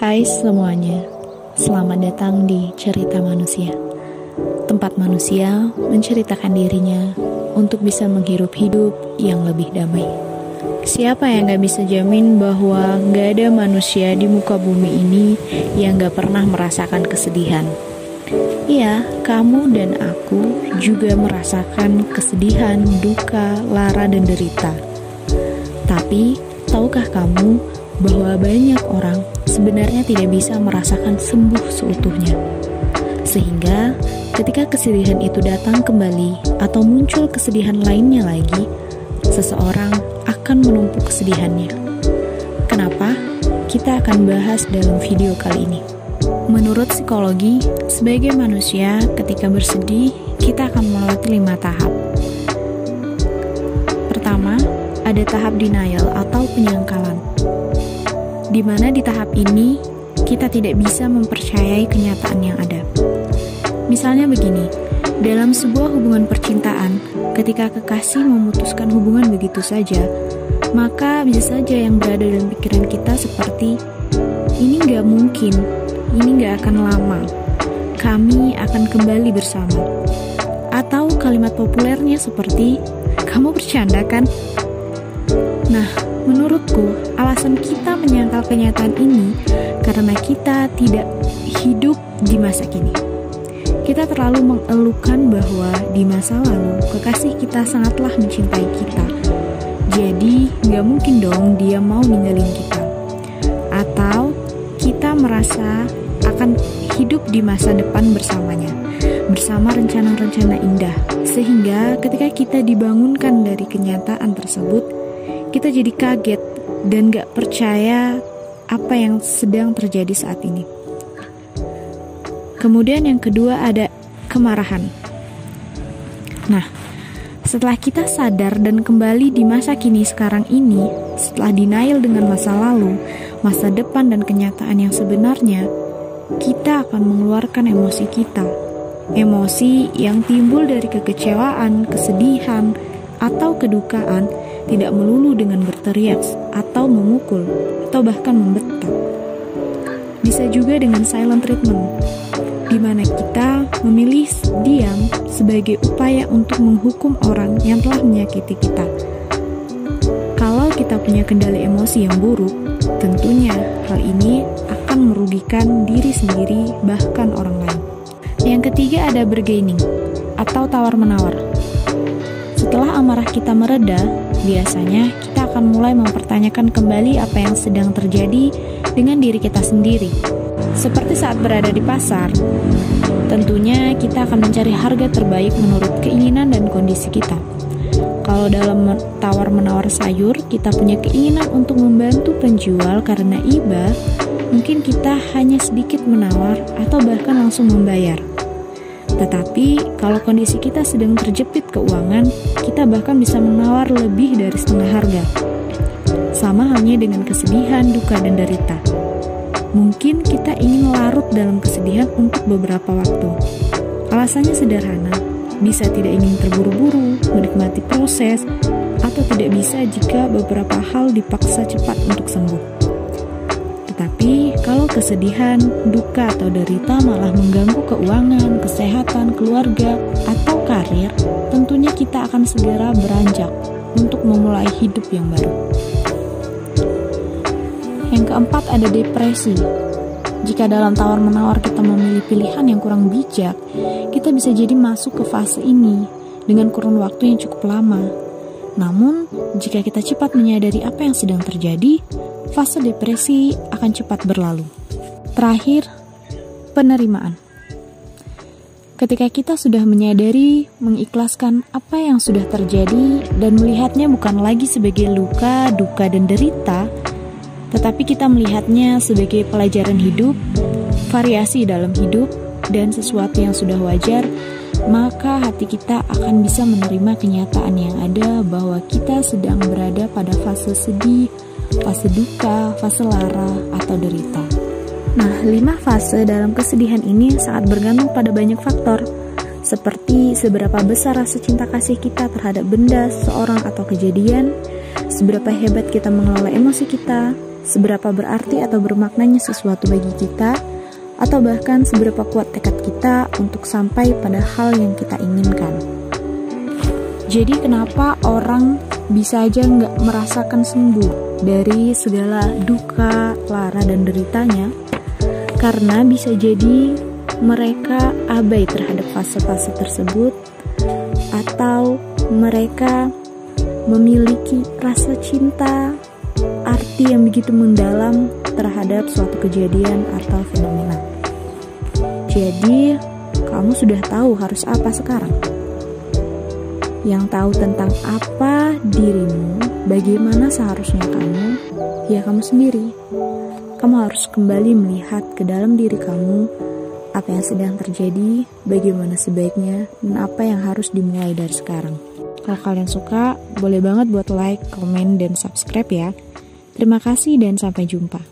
Hai semuanya, selamat datang di Cerita Manusia. Tempat manusia menceritakan dirinya untuk bisa menghirup hidup yang lebih damai. Siapa yang gak bisa jamin bahwa gak ada manusia di muka bumi ini yang gak pernah merasakan kesedihan? Iya, kamu dan aku juga merasakan kesedihan, duka, lara, dan derita. Tapi, tahukah kamu bahwa banyak orang sebenarnya tidak bisa merasakan sembuh seutuhnya? Sehingga, ketika kesedihan itu datang kembali atau muncul kesedihan lainnya lagi, seseorang akan menumpuk kesedihannya. Kenapa? Kita akan bahas dalam video kali ini. Menurut psikologi, sebagai manusia ketika bersedih, kita akan melewati 5 tahap. Pertama, ada tahap denial atau penyangkalan, di mana di tahap ini kita tidak bisa mempercayai kenyataan yang ada. Misalnya begini, dalam sebuah hubungan percintaan, ketika kekasih memutuskan hubungan begitu saja, maka bisa saja yang berada dalam pikiran kita seperti, ini gak mungkin, ini gak akan lama, kami akan kembali bersama. Atau kalimat populernya seperti, kamu bercanda kan? Nah, menurutku, alasan kita menyangkal kenyataan ini karena kita tidak hidup di masa kini. Kita terlalu mengeluhkan bahwa di masa lalu, kekasih kita sangatlah mencintai kita. Jadi, gak mungkin dong dia mau ninggalin kita. Atau, kita merasa akan hidup di masa depan bersamanya, bersama rencana-rencana indah. Sehingga ketika kita dibangunkan dari kenyataan tersebut, kita jadi kaget dan gak percaya apa yang sedang terjadi saat ini. Kemudian yang kedua ada kemarahan. Nah, setelah kita sadar dan kembali di masa kini sekarang ini, setelah denial dengan masa lalu, masa depan dan kenyataan yang sebenarnya, kita akan mengeluarkan emosi kita. Emosi yang timbul dari kekecewaan, kesedihan, atau kedukaan, tidak melulu dengan berteriak atau memukul atau bahkan membentak. Bisa juga dengan silent treatment, di mana kita memilih diam sebagai upaya untuk menghukum orang yang telah menyakiti kita. Kalau kita punya kendali emosi yang buruk, tentunya hal ini akan merugikan diri sendiri bahkan orang lain. Yang ketiga ada bargaining atau tawar-menawar. Setelah amarah kita mereda, biasanya kita akan mulai mempertanyakan kembali apa yang sedang terjadi dengan diri kita sendiri. Seperti saat berada di pasar, tentunya kita akan mencari harga terbaik menurut keinginan dan kondisi kita. Kalau dalam tawar-menawar sayur, kita punya keinginan untuk membantu penjual karena iba, mungkin kita hanya sedikit menawar atau bahkan langsung membayar. Tetapi, kalau kondisi kita sedang terjepit keuangan, kita bahkan bisa menawar lebih dari setengah harga. Sama halnya dengan kesedihan, duka, dan derita. Mungkin kita ingin larut dalam kesedihan untuk beberapa waktu. Alasannya sederhana, bisa tidak ingin terburu-buru, menikmati proses, atau tidak bisa jika beberapa hal dipaksa cepat untuk sembuh. Tetapi, kalau kesedihan, duka, atau derita malah mengganggu keuangan, kesehatan, keluarga, atau karir, tentunya kita akan segera beranjak untuk memulai hidup yang baru. Yang keempat ada depresi. Jika dalam tawar-menawar kita memilih pilihan yang kurang bijak, kita bisa jadi masuk ke fase ini dengan kurun waktu yang cukup lama. Namun, jika kita cepat menyadari apa yang sedang terjadi, fase depresi akan cepat berlalu. Terakhir, penerimaan. Ketika kita sudah menyadari, mengikhlaskan apa yang sudah terjadi dan melihatnya bukan lagi sebagai luka, duka, dan derita, tetapi kita melihatnya sebagai pelajaran hidup, variasi dalam hidup, dan sesuatu yang sudah wajar, maka hati kita akan bisa menerima kenyataan yang ada bahwa kita sedang berada pada fase sedih, fase duka, fase lara, atau derita. Nah, 5 fase dalam kesedihan ini sangat bergantung pada banyak faktor, seperti seberapa besar rasa cinta kasih kita terhadap benda, seseorang, atau kejadian, seberapa hebat kita mengelola emosi kita, seberapa berarti atau bermaknanya sesuatu bagi kita, atau bahkan seberapa kuat tekad kita untuk sampai pada hal yang kita inginkan. Jadi kenapa orang bisa aja nggak merasakan sembuh dari segala duka, lara, dan deritanya? Karena bisa jadi mereka abai terhadap fase-fase tersebut, atau mereka memiliki rasa cinta, arti yang begitu mendalam terhadap suatu kejadian atau fenomena. Jadi, kamu sudah tahu harus apa sekarang? Yang tahu tentang apa dirimu, bagaimana seharusnya kamu, ya kamu sendiri. Kamu harus kembali melihat ke dalam diri kamu, apa yang sedang terjadi, bagaimana sebaiknya, dan apa yang harus dimulai dari sekarang. Kalau kalian suka, boleh banget buat like, komen, dan subscribe ya. Terima kasih dan sampai jumpa.